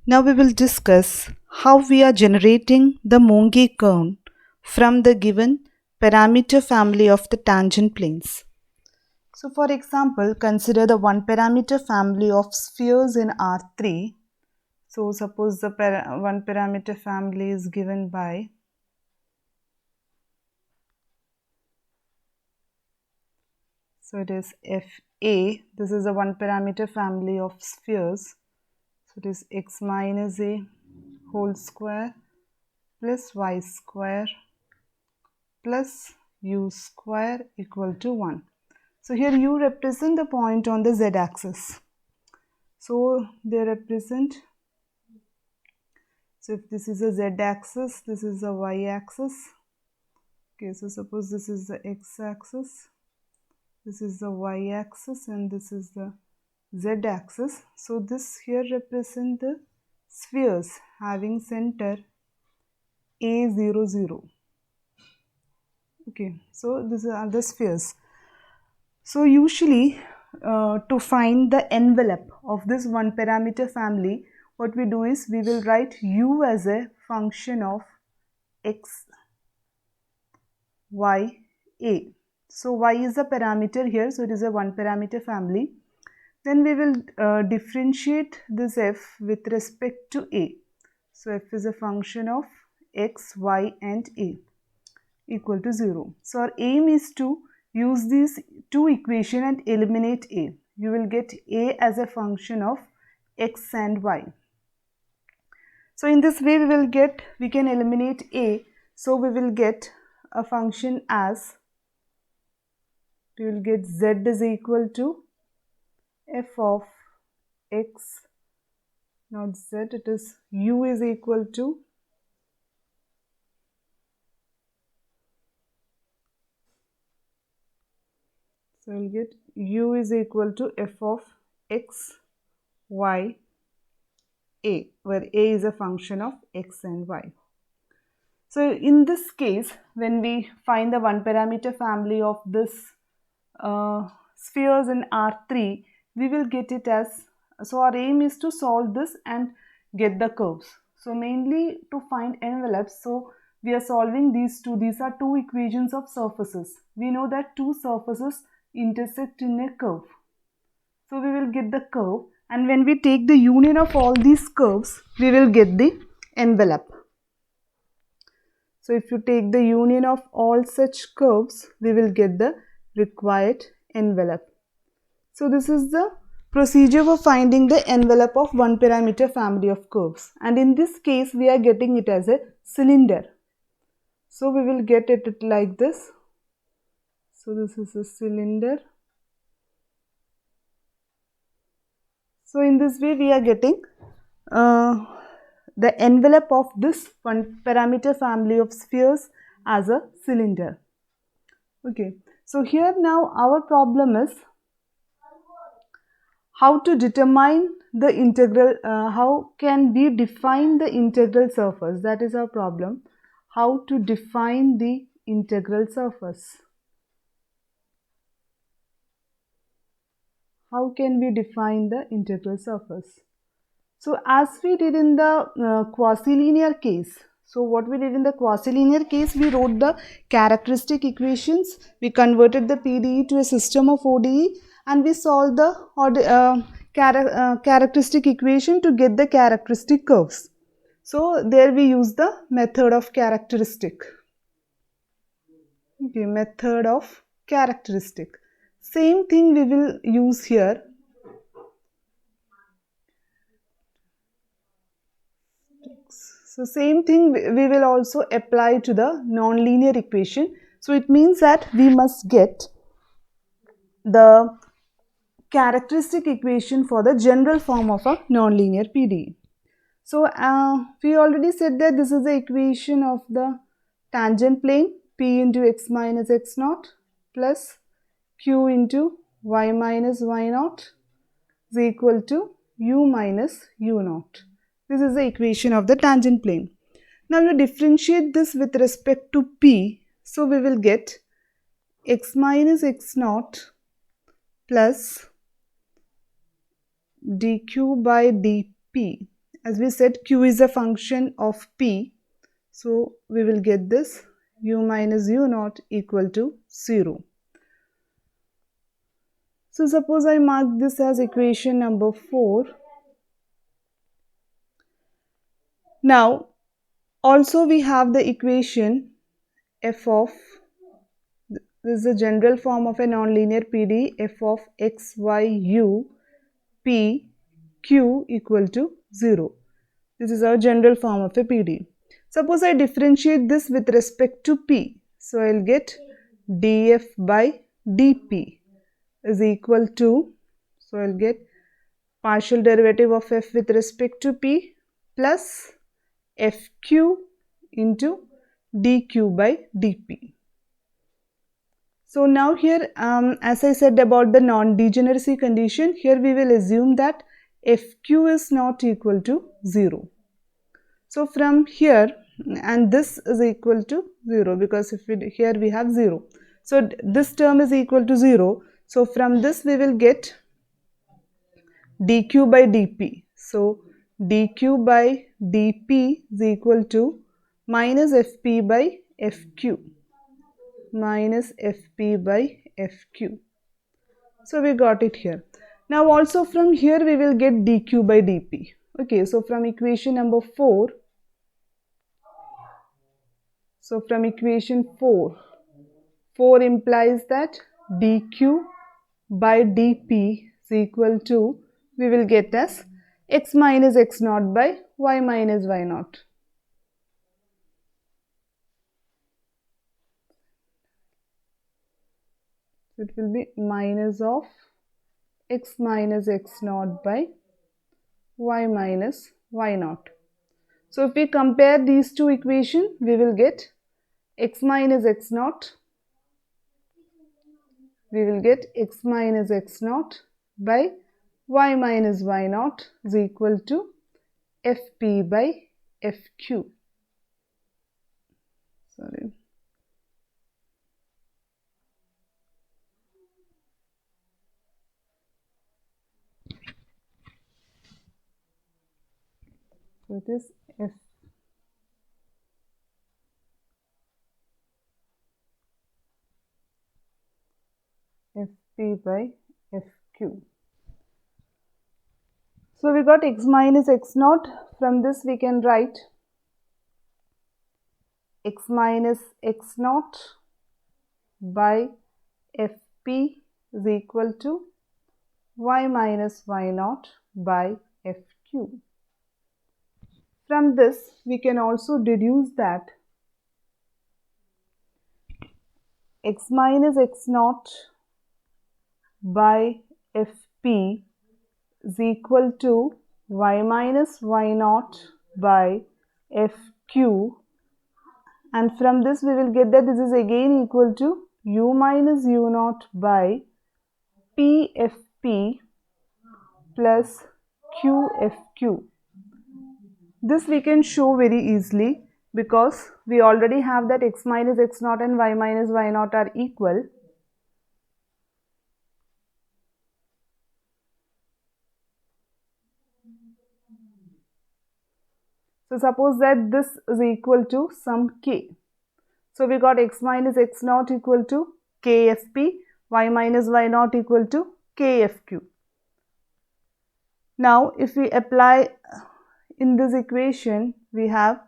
Now we will discuss how we are generating the Monge cone from the given parameter family of the tangent planes. So for example, consider the one parameter family of spheres in R3. So suppose the one parameter family is given by it is FA. This is a one parameter family of spheres. So it is x minus a whole square plus y square plus u square equal to 1. So here u represent the point on the z-axis. So they represent, so if this is a z-axis, this is a y-axis. Okay, so suppose this is the x-axis, this is the y-axis, and this is the z-axis. So this here represent the spheres having center A0, 0. Okay, so these are the spheres. So usually to find the envelope of this one parameter family, what we do is we will write u as a function of x, y, a. So y is a parameter here, so it is a one parameter family. Then we will differentiate this f with respect to a. So f is a function of x, y and a equal to 0. So our aim is to use these two equations and eliminate a. You will get a as a function of x and y. So in this way we can eliminate a. So we will get a function as, we will get z is equal to f of x, not z, it is u is equal to so we'll get u is equal to f of x, y, a, where a is a function of x and y. So in this case, when we find the one parameter family of this spheres in R3, we will get it as, so our aim is to solve this and get the curves. So mainly to find envelopes, so we are solving these two. These are two equations of surfaces. We know that two surfaces intersect in a curve. So we will get the curve, and when we take the union of all these curves, we will get the envelope. So if you take the union of all such curves, we will get the required envelope. So this is the procedure for finding the envelope of one parameter family of curves. And in this case, we are getting it as a cylinder. So we will get it like this. So this is a cylinder. So in this way, we are getting the envelope of this one parameter family of spheres as a cylinder. Okay, so here now our problem is how to determine the integral, how can we define the integral surface? That is our problem. How to define the integral surface? How can we define the integral surface? So as we did in the quasi-linear case, so what we did in the quasi-linear case, we wrote the characteristic equations, we converted the PDE to a system of ODE, and we solved the characteristic equation to get the characteristic curves. So there we use the method of characteristic. Okay, method of characteristic. Same thing we will use here. So same thing we will also apply to the nonlinear equation. So it means that we must get the characteristic equation for the general form of a nonlinear PDE. So we already said that this is the equation of the tangent plane, P into x minus x naught plus Q into y minus y naught is equal to u minus u naught. This is the equation of the tangent plane. Now you differentiate this with respect to P. So we will get x minus x naught plus dq by dp as we said, q is a function of p, so we will get this u minus u naught equal to 0. So suppose I mark this as equation number 4. Now also we have the equation f of, this is the general form of a nonlinear PD, f of x, y, u, p, q equal to 0. This is our general form of a PD. Suppose I differentiate this with respect to p. So I'll get df by dp is equal to, so I'll get partial derivative of f with respect to p plus fq into dq by dp. So now here, as I said about the non-degeneracy condition, here we will assume that fq is not equal to 0. So from here, and this is equal to 0 because if we, here we have 0. So this term is equal to 0. So from this we will get dq by dp. So dq by dp is equal to minus fp by fq. Minus fp by fq. So we got it here. Now also from here we will get dq by dp. Okay, so from equation number 4, so from equation 4 implies that dq by dp is equal to, we will get as x minus x naught by y minus y naught. It will be minus of x minus x naught by y minus y naught. So if we compare these two equations, we will get x minus x naught, we will get x minus x naught by y minus y naught is equal to fp by fq. Sorry. So it is fp by fq. So we got x minus x naught. From this we can write x minus x naught by fp is equal to y minus y naught by fq. From this we can also deduce that x minus x naught by fp is equal to y minus y naught by fq, and from this we will get that this is again equal to u minus u naught by pfp plus qfq. This we can show very easily because we already have that x minus x naught and y minus y naught are equal. So suppose that this is equal to some k. So we got x minus x naught equal to kfp, y minus y naught equal to kfq. Now if we apply in this equation, we have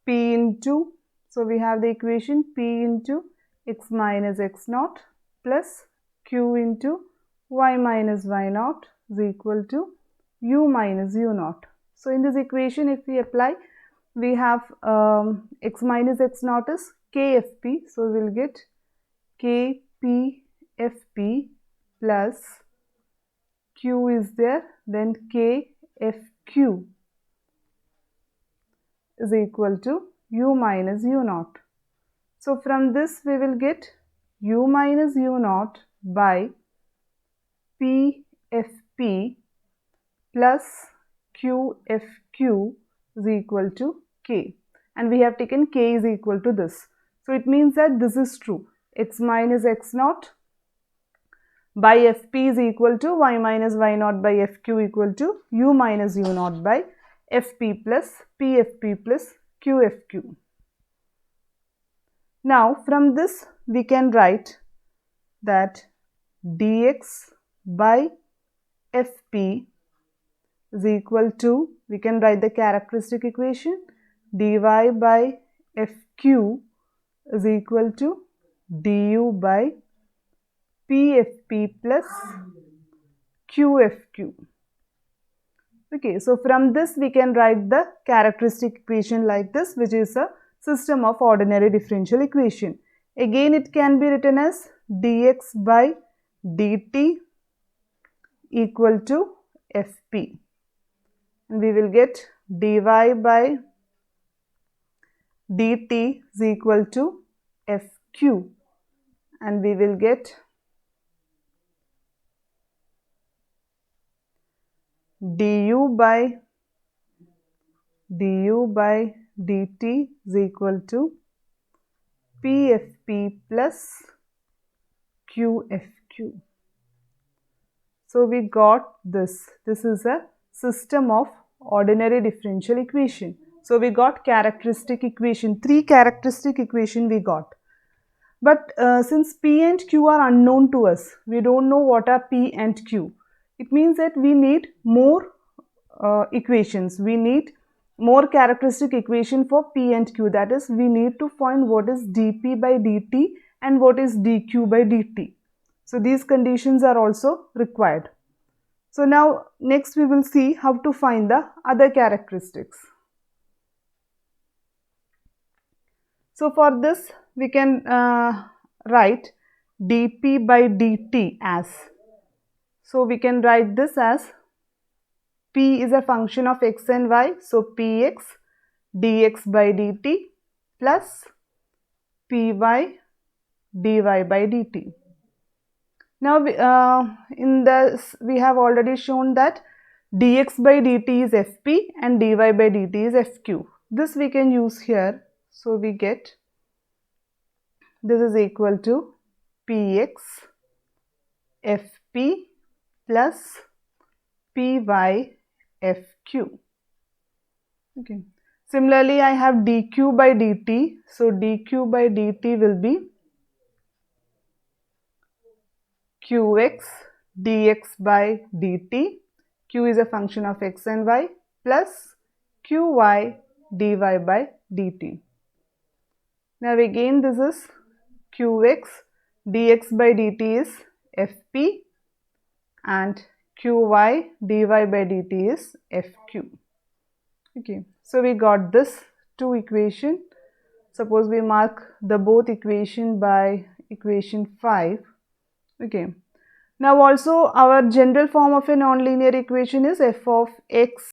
p into, so we have the equation p into x minus x naught plus q into y minus y naught is equal to u minus u naught. So in this equation if we apply, we have x minus x naught is kfp, so we will get kpfp plus q is there, then kfq is equal to u minus u naught. So from this we will get u minus u naught by pfp plus qfq is equal to k, and we have taken k is equal to this. So it means that this is true. X minus x naught by Fp is equal to y minus y naught by Fq equal to u minus u naught by Fp plus Pfp plus Qfq. Now from this we can write that dx by Fp is equal to, we can write the characteristic equation, dy by Fq is equal to du by Pfp plus Qfq. Okay, so from this we can write the characteristic equation like this, which is a system of ordinary differential equation. Again it can be written as dx by dt equal to Fp, and we will get dy by dt is equal to Fq, and we will get du by dt is equal to Pfp plus Qfq. So we got this. This is a system of ordinary differential equation. So we got characteristic equation, 3 characteristic equation we got. But since P and Q are unknown to us, we don't know what are P and Q. It means that we need more equations. We need more characteristic equation for P and Q. That is, we need to find what is dP by dt and what is dQ by dt. So these conditions are also required. So now next we will see how to find the other characteristics. So for this we can write dP by dt as, so we can write this as P is a function of x and y, so Px dx by dt plus Py dy by dt. Now in this we have already shown that dx by dt is Fp and dy by dt is Fq. This we can use here. So we get this is equal to Px Fp plus Py Fq. Okay. Similarly, I have dq by dt. So dq by dt will be qx dx by dt. Q is a function of x and y plus qy dy by dt. Now again this is qx dx by dt is Fp and qy dy by dt is Fq. Okay, so we got this 2 equation. Suppose we mark the both equation by equation 5. Okay, now also our general form of a nonlinear equation is f of x,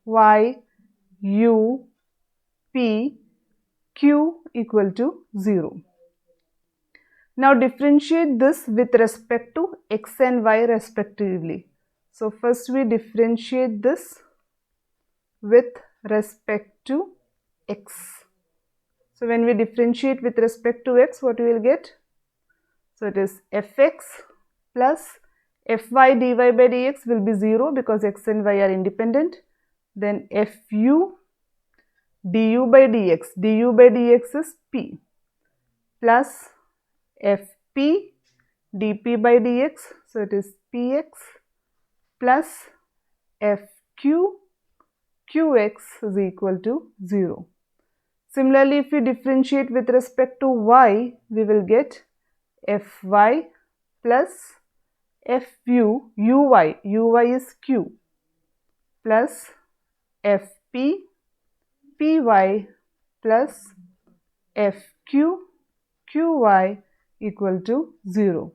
y, u, p, q equal to 0. Now differentiate this with respect to x and y respectively. So first we differentiate this with respect to x. So when we differentiate with respect to x, what we will get? So it is fx plus fy dy by dx will be 0 because x and y are independent. Then fu du by dx is p plus fp dp by dx, so it is px plus fq qx is equal to 0. Similarly, if we differentiate with respect to y, we will get fy plus fu uy is q plus fp py plus fq qy equal to 0.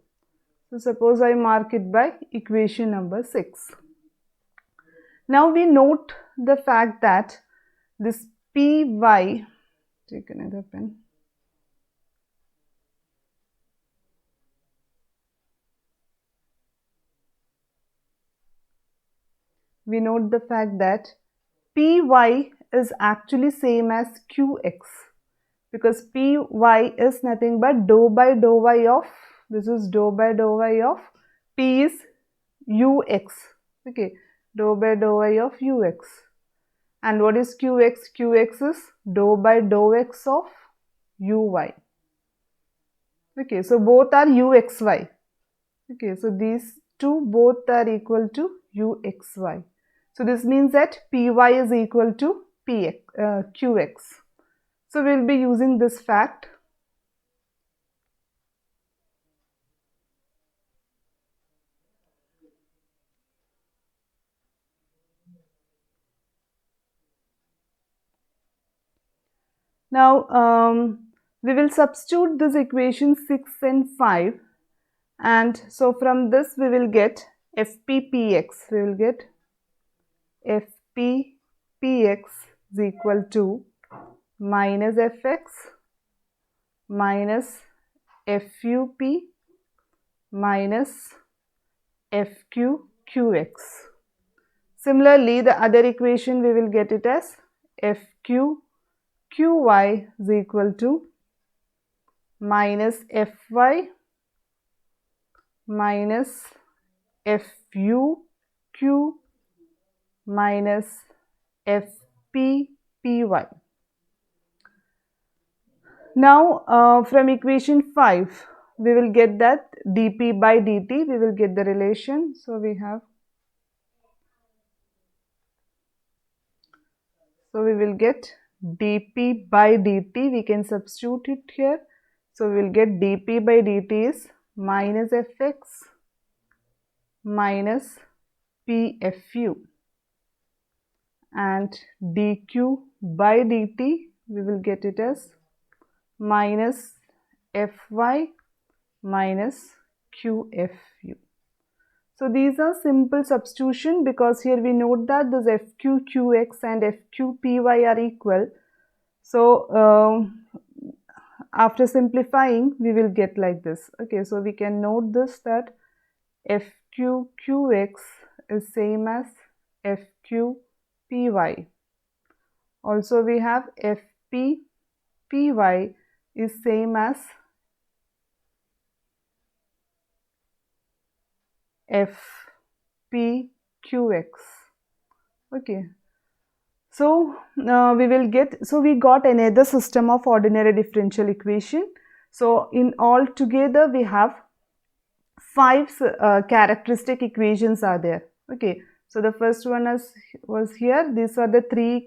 So suppose I mark it by equation number 6. Now we note the fact that this py, take another pen. We note the fact that py is actually same as qx, because py is nothing but dou by dou y of this is dou by dou y of P is ux. Okay, dou by dou y of ux. And what is qx? Qx is dou by dou x of uy. Okay, so both are uxy. Okay, so these two both are equal to uxy. So this means that py is equal to qx. So we'll be using this fact. Now we will substitute this equation 6 and 5, and so from this we will get fppx. We will get fppx is equal to minus fx minus fup minus fqqx. Similarly, the other equation we will get it as fqqy is equal to minus fy minus fuq minus fppy. Now from equation 5 we will get that dp by dt, we will get the relation. So we will get dp by dt, we can substitute it here. So we will get dp by dt is minus fx minus pfu, and dq by dt we will get it as minus fy minus qfu. So these are simple substitution, because here we note that this fqqx and fqpy are equal. So after simplifying we will get like this. Okay, so we can note this, that fqqx is same as fqpy. Also we have fppy is same as fpqx. Okay, so we will get, so we got another system of ordinary differential equation. So in all together we have 5 characteristic equations are there. Okay, so the first one was here. These are the 3